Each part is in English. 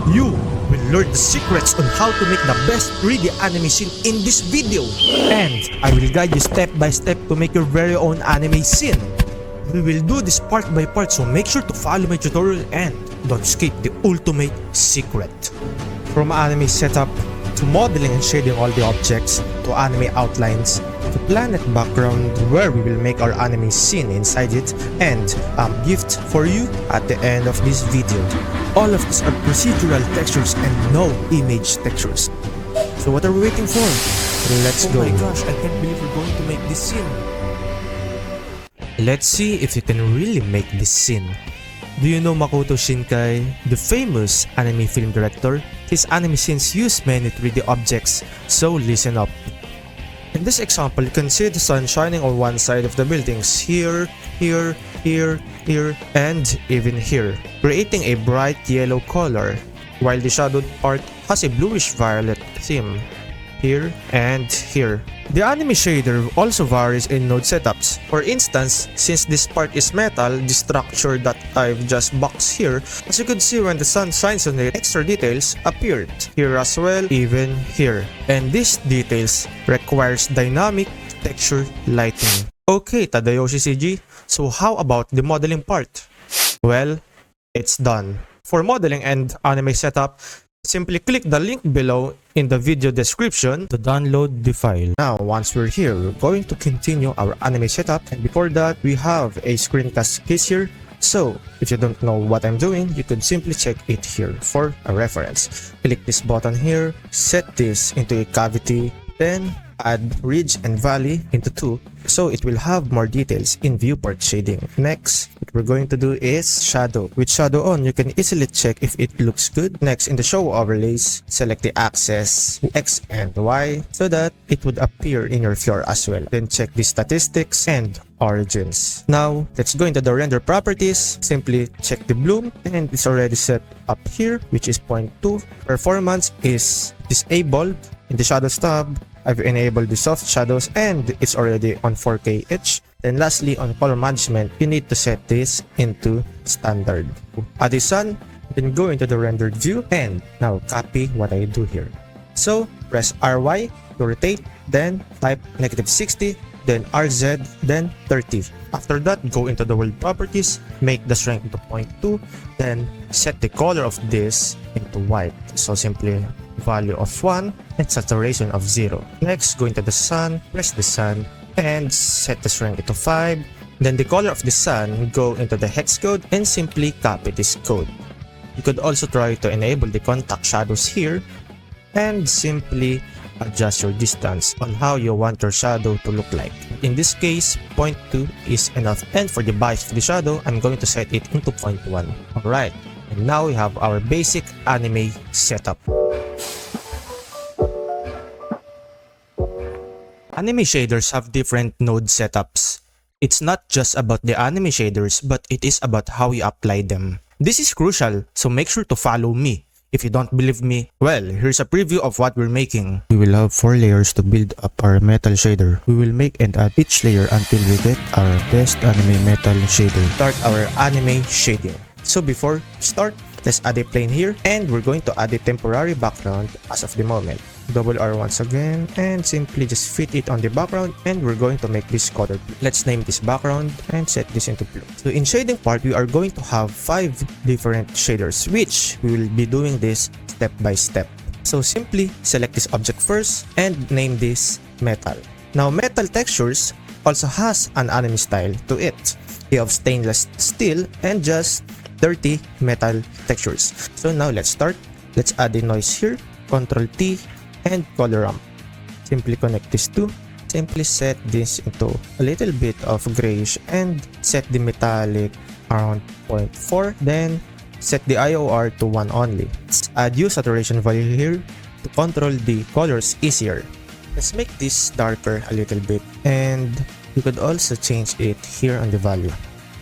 You will learn the secrets on how to make the best 3D anime scene in this video. And I will guide you step by step to make your very own anime scene. We will do this part by part, so make sure to follow my tutorial and don't skip the ultimate secret. From anime setup, to modeling and shading all the objects, to anime outlines, to planet background where we will make our anime scene inside it, and gift for you at the end of this video. All of these are procedural textures and no image textures. So what are we waiting for? Let's go. Oh my gosh, I can't believe we're going to make this scene. Let's see if you can really make this scene. Do you know Makoto Shinkai, the famous anime film director? His anime scenes use many 3D objects, so listen up. In this example, you can see the sun shining on one side of the buildings, here, here, here, here, and even here, creating a bright yellow color, while the shadowed part has a bluish violet theme, here and here. The anime shader also varies in node setups. For instance, since this part is metal, the structure that I've just boxed here, as you could see when the sun shines on it, extra details appeared here as well, even here. And these details requires dynamic texture lighting. Okay, Tadayoshi CG, so how about the modeling part? Well, it's done. For modeling and anime setup, simply click the link below in the video description to download the file. Now, once we're here, we're going to continue our anime setup, and before that, we have a screencast case here. So, if you don't know what I'm doing, you could simply check it here for a reference. Click this button here, set this into a cavity, then add ridge and valley into 2 so it will have more details in viewport shading. Next, what we're going to do is shadow. With shadow on, you can easily check if it looks good. Next, in the show overlays, select the axis X and Y so that it would appear in your floor as well. Then check the statistics and origins. Now, let's go into the render properties. Simply check the bloom and it's already set up here, which is 0.2. Performance is disabled. In the shadows tab, I've enabled the soft shadows and it's already on 4K each. Then lastly, on color management, you need to set this into standard. Add the sun, then go into the rendered view and now copy what I do here. So press RY to rotate, then type -60, then RZ, then 30. After that, go into the world properties, make the strength into 0.2, then set the color of this into white. So simply value of 1 and saturation of 0. Next, go into the sun, press the sun, and set the strength to 5. Then the color of the sun, go into the hex code and simply copy this code. You could also try to enable the contact shadows here and simply adjust your distance on how you want your shadow to look like. In this case, 0.2 is enough, and for the bias of the shadow, I'm going to set it into 0.1. Alright, and now we have our basic anime setup. Anime shaders have different node setups. It's not just about the anime shaders, but it is about how you apply them. This is crucial, so make sure to follow me. If you don't believe me, well, here's a preview of what we're making. We will have 4 layers to build up our metal shader. We will make and add each layer until we get our best anime metal shader. Start our anime shading. So before start, let's add a plane here and we're going to add a temporary background as of the moment. Double R once again and simply just fit it on the background, and we're going to make this color blue. Let's name this background and set this into blue. So in shading part, we are going to have 5 different shaders, which we will be doing this step by step. So simply select this object first and name this metal. Now metal textures also has an anime style to it. You have stainless steel and just 30 metal textures. So now let's start. Let's add a noise here, Ctrl T and color ramp. Simply connect these two. Simply set this into a little bit of grayish and set the metallic around 0.4. Then set the IOR to 1 only. Let's add hue saturation value here to control the colors easier. Let's make this darker a little bit, and you could also change it here on the value.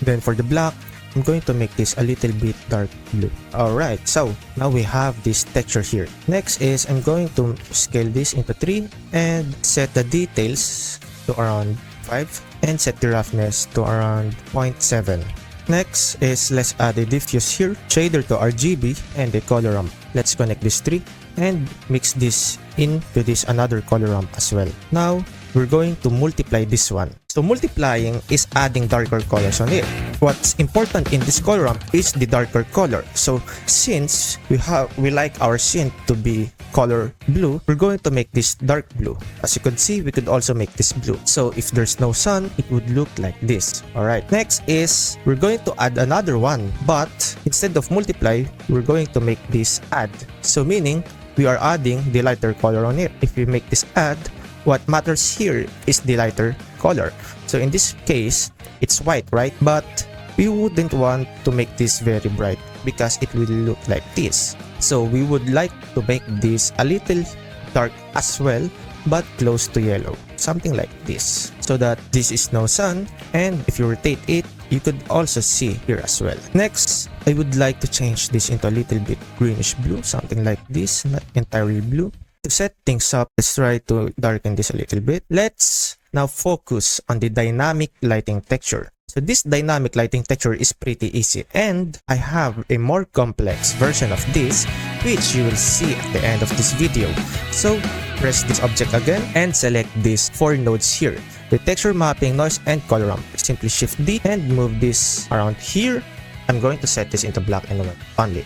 Then for the black, I'm going to make this a little bit dark blue. Alright, so now we have this texture here. Next is I'm going to scale this into 3 and set the details to around 5 and set the roughness to around 0.7. Next is let's add a diffuse here, shader to RGB, and a color ramp. let's connect this three and mix this into this another color ramp as well. Now, we're going to multiply this one. So multiplying is adding darker colors on it. What's important in this color ramp is the darker color. So since we like our scene to be color blue, we're going to make this dark blue. As you could see, we could also make this blue. So if there's no sun, it would look like this. Alright, next is we're going to add another one, but instead of multiply, we're going to make this add. So meaning we are adding the lighter color on it. If we make this add, what matters here is the lighter color. So in this case, it's white, right? But we wouldn't want to make this very bright because it will look like this. So we would like to make this a little dark as well, but close to yellow, something like this, so that this is no sun, and if you rotate it, you could also see here as well. Next, I would like to change this into a little bit greenish blue, something like this, not entirely blue. To set things up, let's try to darken this a little bit. Let's now focus on the dynamic lighting texture. So this dynamic lighting texture is pretty easy, and I have a more complex version of this, which you will see at the end of this video. So press this object again and select these 4 nodes here. The texture mapping, noise, and color ramp. Simply shift D and move this around here. I'm going to set this into black and white only,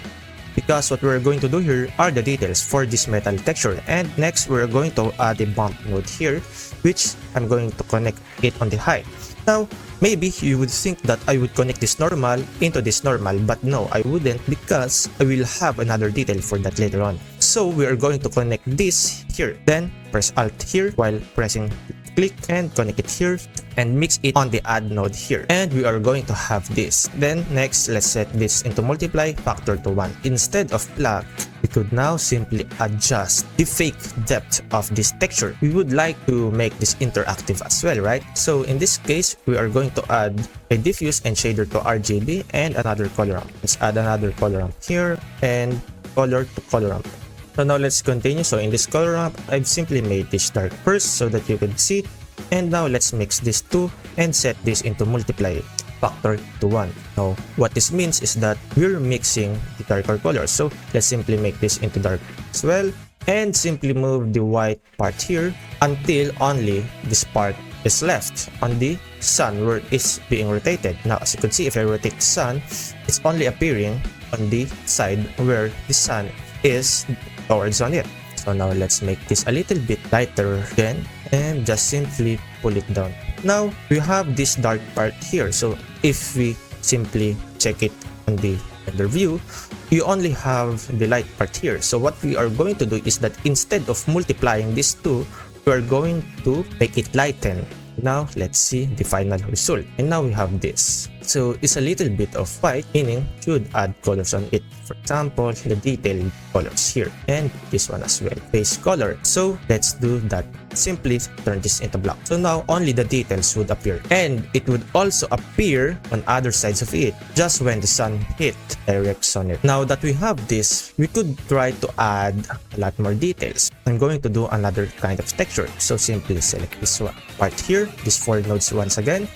because what we're going to do here are the details for this metal texture. And next, we're going to add a bump node here, which I'm going to connect it on the height. Now, maybe you would think that I would connect this normal into this normal, but no, I wouldn't, because I will have another detail for that later on. So we are going to connect this here, then press Alt here while pressing click and connect it here and mix it on the add node here, and we are going to have this. Then next, let's set this into multiply factor to 1. Instead of black, we could now simply adjust the fake depth of this texture. We would like to make this interactive as well, right? So in this case, we are going to add a diffuse and shader to RGB and another color ramp. Let's add another color ramp here and color to color ramp. So now let's continue. So in this color ramp, I've simply made this dark first so that you can see. And now let's mix these two and set this into multiply factor to 1. Now what this means is that we're mixing the darker colors. So let's simply make this into dark as well, and simply move the white part here until only this part is left on the sun where it's being rotated. Now as you can see, if I rotate the sun, it's only appearing on the side where the sun is towards on it. So now let's make this a little bit lighter again and just simply pull it down. Now we have this dark part here. So if we simply check it on the render view, you only have the light part here. So what we are going to do is that instead of multiplying these two, we are going to make it lighten. Now let's see the final result, and now we have this. So it's a little bit of white, meaning should add colors on it. For example, the detailed colors here, and this one as well, base color. So let's do that. Simply turn this into black. So now only the details would appear, and it would also appear on other sides of it just when the sun hit directs on it. Now that we have this, we could try to add a lot more details. I'm going to do another kind of texture. So simply select this one part here, these 4 nodes once again,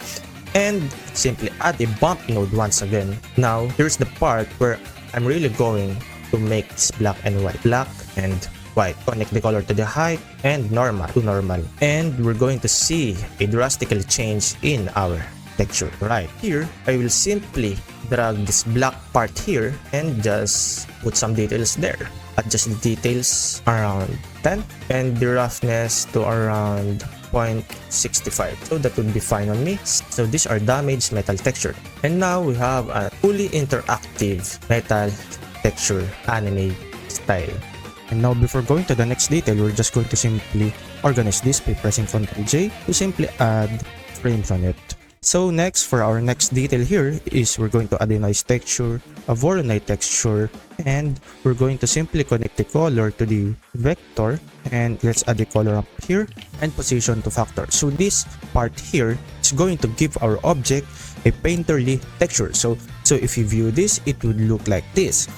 and simply add a bump node once again. Now here's the part where I'm really going to make this black and white. Black and white. Connect the color to the height and normal to normal. And we're going to see a drastically change in our texture. Right here, I will simply drag this black part here and just put some details there. Adjust the details around 10 and the roughness to around 0.65. So that would be fine on me. So these are damaged metal texture. And now we have a fully interactive metal texture anime style. And now before going to the next detail, we're just going to simply organize this by pressing Ctrl J to simply add frames on it. So next, for our next detail here is we're going to add a noise texture, a Voronoi texture, and we're going to simply connect the color to the vector, and let's add the color up here and position to factor. So this part here is going to give our object a painterly texture. So if you view this, it would look like this.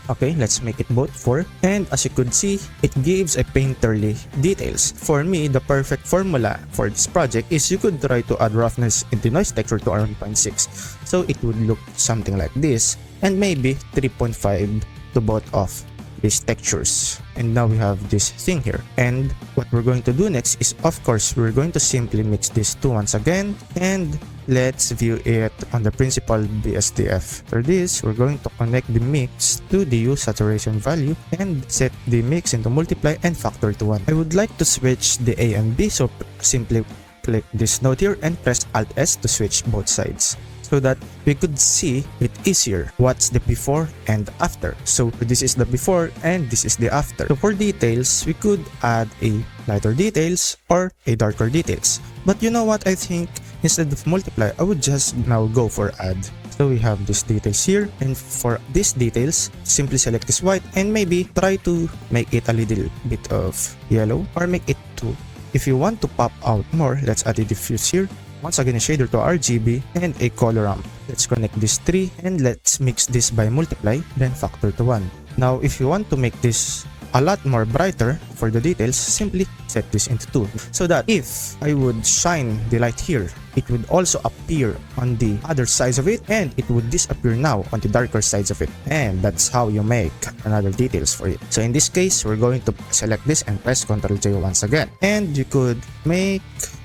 Okay, let's make it both 4, and as you could see, it gives a painterly details. For me, the perfect formula for this project is you could try to add roughness in the noise texture to around 0.6, so it would look something like this, and maybe 3.5 to both of these textures. And now we have this thing here. And what we're going to do next is, of course, we're going to simply mix these two once again, and let's view it on the principal BSDF. For this, we're going to connect the mix to the hue saturation value and set the mix into multiply and factor to 1. I would like to switch the A and B, so simply click this node here and press Alt S to switch both sides, so that we could see it easier what's the before and after. So this is the before and this is the after. So for details, we could add a lighter details or a darker details. But you know what, I think instead of multiply, I would just now go for add. So we have these details here, and for these details, simply select this white and maybe try to make it a little bit of yellow or make it 2. If you want to pop out more, let's add a diffuse here. Once again, a shader to RGB and a color ramp. Let's connect these 3 and let's mix this by multiply, then factor to 1. Now, if you want to make this a lot more brighter for the details, simply set this into 2, so that if I would shine the light here, it would also appear on the other sides of it, and it would disappear now on the darker sides of it. And that's how you make another details for it. So in this case, we're going to select this and press Ctrl J once again, and you could make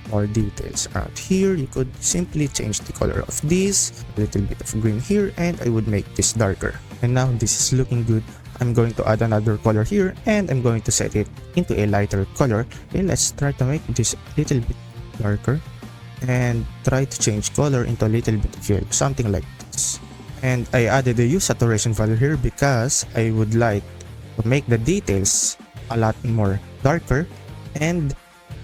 more details around here. You could simply change the color of this, a little bit of green here, and I would make this darker. And now this is looking good. I'm going to add another color here, and I'm going to set it into a lighter color. And let's try to make this a little bit darker and try to change color into a little bit of yellow, something like this. And I added the hue saturation value here because I would like to make the details a lot more darker, and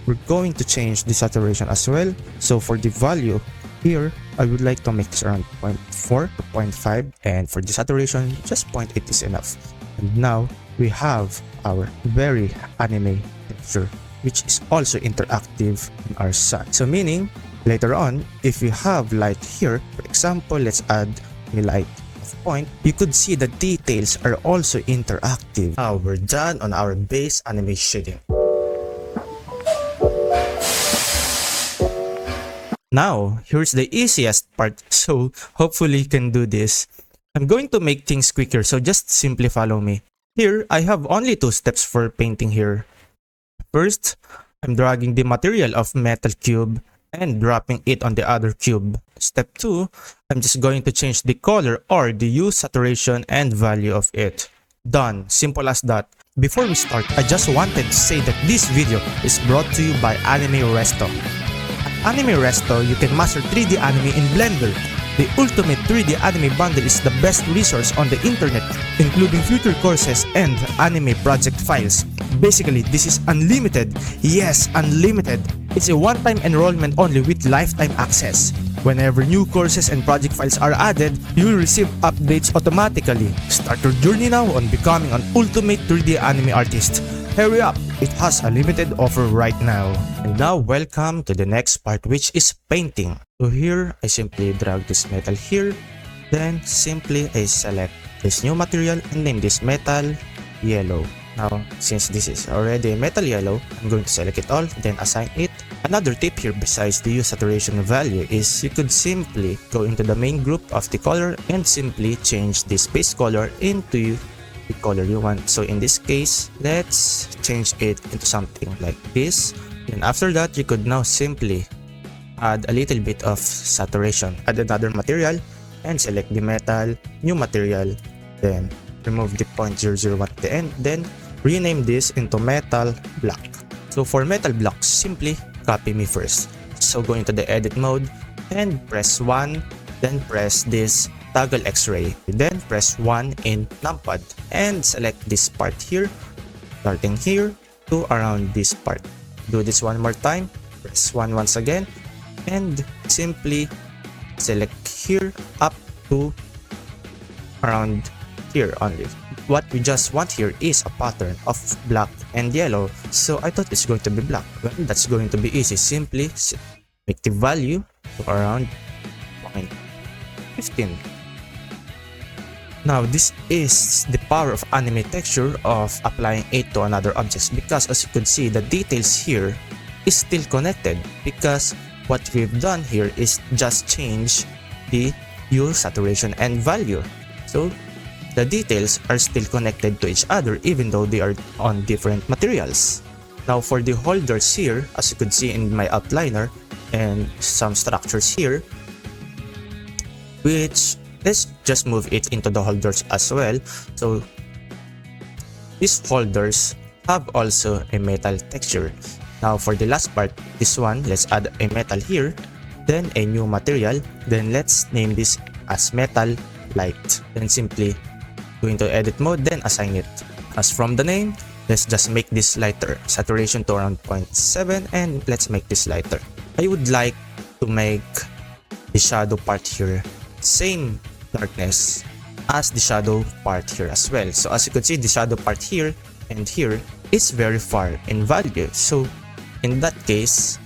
we're going to change the saturation as well. So for the value here, I would like to make this around 0.4 to 0.5, and for the saturation, just 0.8 is enough. And now we have our very anime texture, which is also interactive in our sun. So meaning, later on, if we have light here, for example, let's add a light of point, you could see the details are also interactive. Now we're done on our base anime shading. Now, here's the easiest part, so hopefully you can do this. I'm going to make things quicker, so just simply follow me. Here, I have only 2 steps for painting here. First, I'm dragging the material of metal cube and dropping it on the other cube. Step 2, I'm just going to change the color or the hue, saturation, and value of it. Done. Simple as that. Before we start, I just wanted to say that this video is brought to you by Anime Resto. At Anime Resto, you can master 3D anime in Blender. The ultimate 3D anime bundle is the best resource on the internet, including future courses and anime project files. Basically, this is unlimited. Yes, unlimited. It's a one-time enrollment only with lifetime access. Whenever new courses and project files are added, you will receive updates automatically. Start your journey now on becoming an ultimate 3D anime artist. Hurry up, it has a limited offer right now. And now welcome to the next part, which is painting. So here, I simply drag this metal here, then simply I select this new material and name this metal yellow. Now, since this is already metal yellow, I'm going to select it all, then assign it. Another tip here besides the hue saturation value is you could simply go into the main group of the color and simply change this base color into the color you want. So in this case, let's change it into something like this. And after that, you could now simply add a little bit of saturation. Add another material and select the metal, new material, then remove the 0.001 at the end, then rename this into metal block. So for metal blocks, simply copy me first. So go into the edit mode and press 1, then press this toggle X-ray, then press 1 in numpad and select this part here, starting here to around this part. Do this one more time, press 1 once again, and simply select here up to around here only. What we just want here is a pattern of black and yellow, so I thought it's going to be black. Well, that's going to be easy. Simply make the value to around 0.15. Now this is the power of anime texture of applying it to another objects, because as you can see, the details here is still connected, because what we've done here is just change the hue, saturation, and value. So the details are still connected to each other even though they are on different materials. Now for the holders here, as you could see in my outliner, and some structures here, which let's just move it into the holders as well. So these holders have also a metal texture. Now for the last part, this one, let's add a metal here, then a new material, then let's name this as metal light. Then simply go into edit mode, then assign it. As from the name, let's just make this lighter, saturation to around 0.7, and let's make this lighter. I would like to make the shadow part here same darkness as the shadow part here as well. So as you can see, the shadow part here and here is very far in value. So in that case,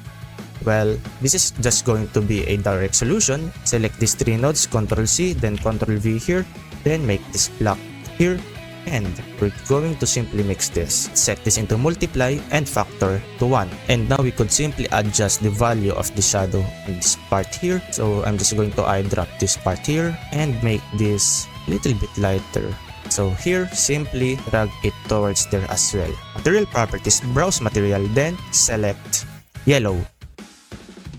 well, this is just going to be a direct solution. Select these three nodes, Ctrl C, then Ctrl V here, then make this block here, and we're going to simply mix this. Set this into multiply and factor to 1. And now we could simply adjust the value of the shadow in this part here. So I'm just going to eyedrop this part here and make this a little bit lighter. So here, simply drag it towards there as well. Material properties, browse material, then select yellow.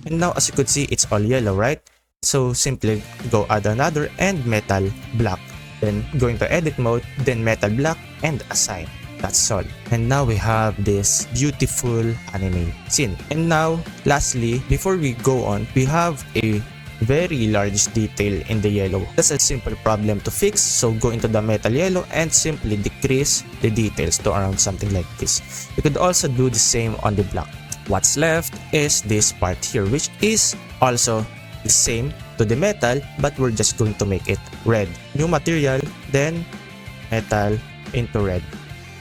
And now as you could see, it's all yellow, right? So simply go add another and metal black. Then go into edit mode, then metal black and assign. That's all. And now we have this beautiful anime scene. And now, lastly, before we go on, we have a very large detail in the yellow. That's a simple problem to fix. So go into the metal yellow and simply decrease the details to around something like this. You could also do the same on the black. What's left is this part here, which is also the same to the metal, but we're just going to make it red. New material, then metal into red.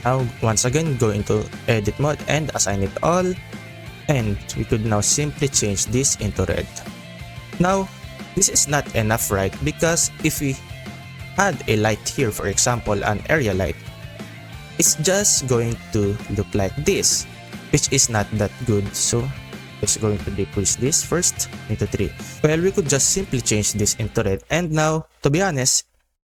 Now once again, go into edit mode and assign it all, and we could now simply change this into red. Now this is not enough, right? Because if we add a light here, for example an area light, it's just going to look like this, which is not that good. So it's going to decrease this first into 3. Well, we could just simply change this into red, and now to be honest,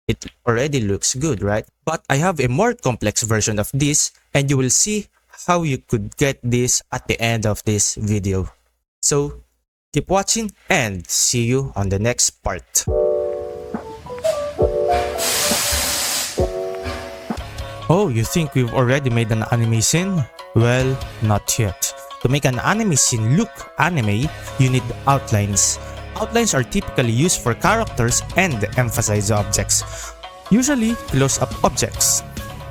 it already looks good, right? But I have a more complex version of this, and you will see how you could get this at the end of this video. So keep watching and see you on the next part. Oh, you think we've already made an anime scene? Well, not yet. To make an anime scene look anime, you need outlines. Outlines are typically used for characters and emphasize objects, usually close-up objects.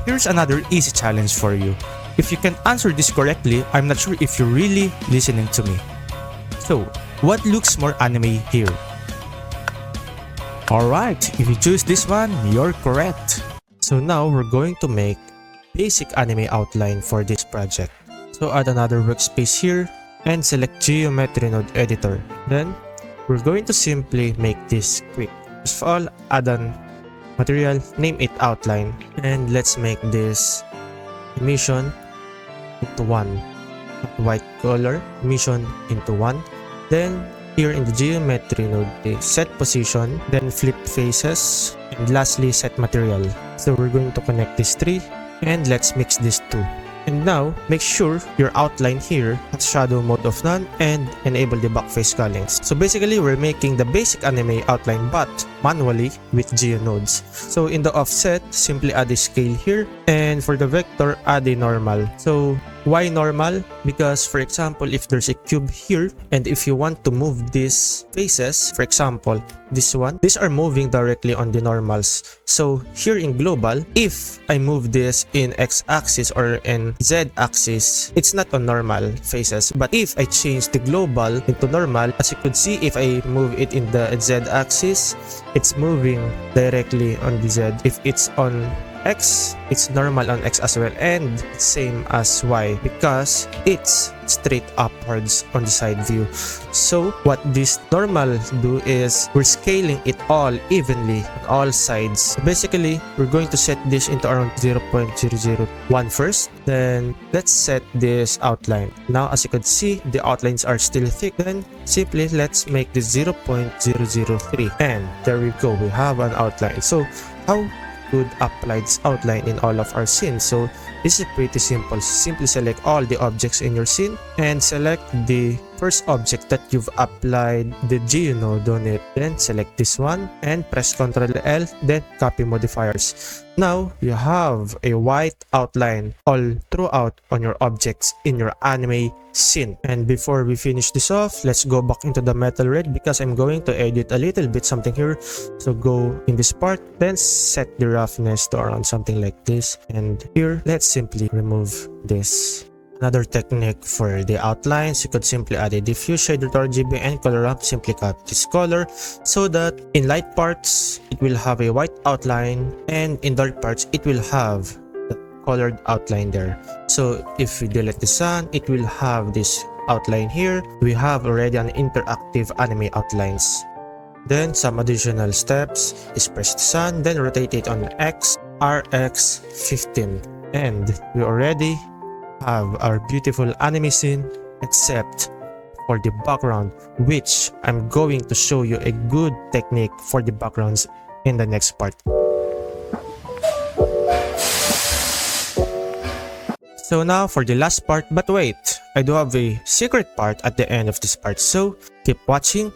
Here's another easy challenge for you. If you can answer this correctly, I'm not sure if you're really listening to me. So, what looks more anime here? Alright, if you choose this one, you're correct. So now we're going to make basic anime outline for this project. So add another workspace here and select Geometry Node Editor. Then we're going to simply make this quick. First of all, add an material, name it outline, and let's make this emission into 1. White color, emission into 1. Then here in the geometry node, set position, then flip faces, and lastly set material. So we're going to connect these 3 and let's mix these 2. And now, make sure your outline here has shadow mode of none and enable the backface scullings. So basically, we're making the basic anime outline but manually with geonodes. So in the offset, simply add a scale here, and for the vector, add a normal. So why normal? Because for example, if there's a cube here, and if you want to move these faces, for example, this one, these are moving directly on the normals. So here in global, if I move this in x-axis or in z-axis, it's not on normal faces. But if I change the global into normal, as you could see, if I move it in the z-axis, it's moving directly on the z. If it's on x, it's normal on x as well, and same as y because it's straight upwards on the side view. So what this normal do is we're scaling it all evenly on all sides. Basically, we're going to set this into around 0.001 first. Then let's set this outline. Now as you can see, the outlines are still thick. Then simply let's make this 0.003, and there we go, we have an outline. So how could apply this outline in all of our scenes. So this is pretty simple. Simply select all the objects in your scene and select the first object that you've applied the geonode on it. Then select this one and press Ctrl L, then copy modifiers. Now you have a white outline all throughout on your objects in your anime scene. And before we finish this off, let's go back into the metal red because I'm going to edit a little bit something here. So go in this part, then set the roughness to around something like this. And here, let's simply remove this. Another technique for the outlines, you could simply add a diffuse shader to RGB and color ramp. Simply copy this color so that in light parts, it will have a white outline, and in dark parts, it will have the colored outline there. So if we delete the sun, it will have this outline here. We have already an interactive anime outlines. Then some additional steps is press the sun, then rotate it on X, RX 15. And we already have our beautiful anime scene, except for the background, which I'm going to show you a good technique for the backgrounds in the next part. So now for the last part, but wait, I do have a secret part at the end of this part, so keep watching.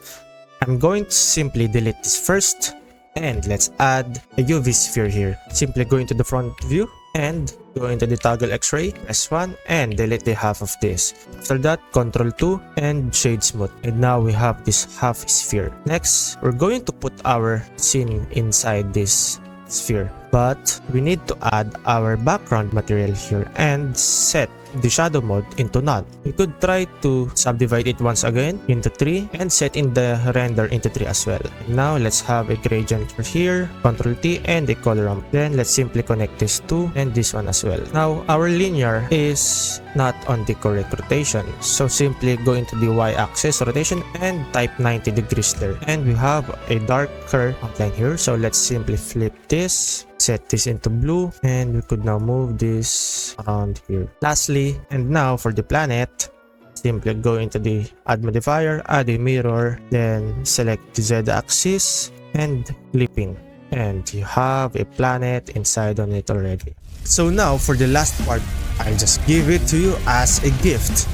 I'm going to simply delete this first, and let's add a UV sphere here. Simply go into the front view and go into the toggle X-ray, press 1 and delete the half of this. After that, Ctrl 2 and shade smooth. And now we have this half sphere. Next, we're going to put our scene inside this sphere, but we need to add our background material here and set the shadow mode into none. We could try to subdivide it once again into 3 and set in the render into 3 as well. Now let's have a gradient here, Ctrl T and a color ramp. Then let's simply connect this 2 and this one as well. Now our linear is not on the correct rotation, so simply go into the y-axis rotation and type 90 degrees there. And we have a darker outline here, so let's simply flip this, set this into blue, and we could now move this around here. Lastly, and now for the planet, simply go into the add modifier, add a mirror, then select the z-axis and clipping, and you have a planet inside on it already. So now for the last part, I'll just give it to you as a gift.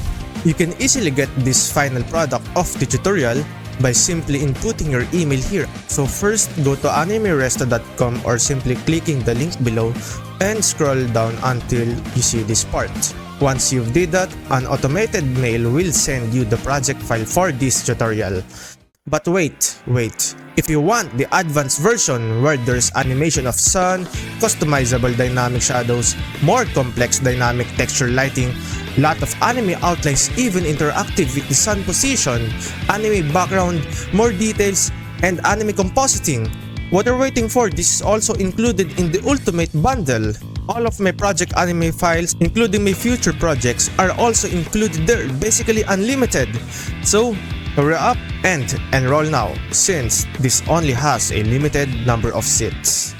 You can easily get this final product of the tutorial by simply inputting your email here. So first, go to animeresta.com or simply clicking the link below and scroll down until you see this part. Once you've did that, an automated mail will send you the project file for this tutorial. But wait. If you want the advanced version where there's animation of sun, customizable dynamic shadows, more complex dynamic texture lighting, lot of anime outlines, even interactive with the sun position, anime background, more details, and anime compositing, what you're waiting for? This is also included in the ultimate bundle. All of my project anime files, including my future projects, are also included there, basically unlimited. So hurry up and enroll now, since this only has a limited number of seats.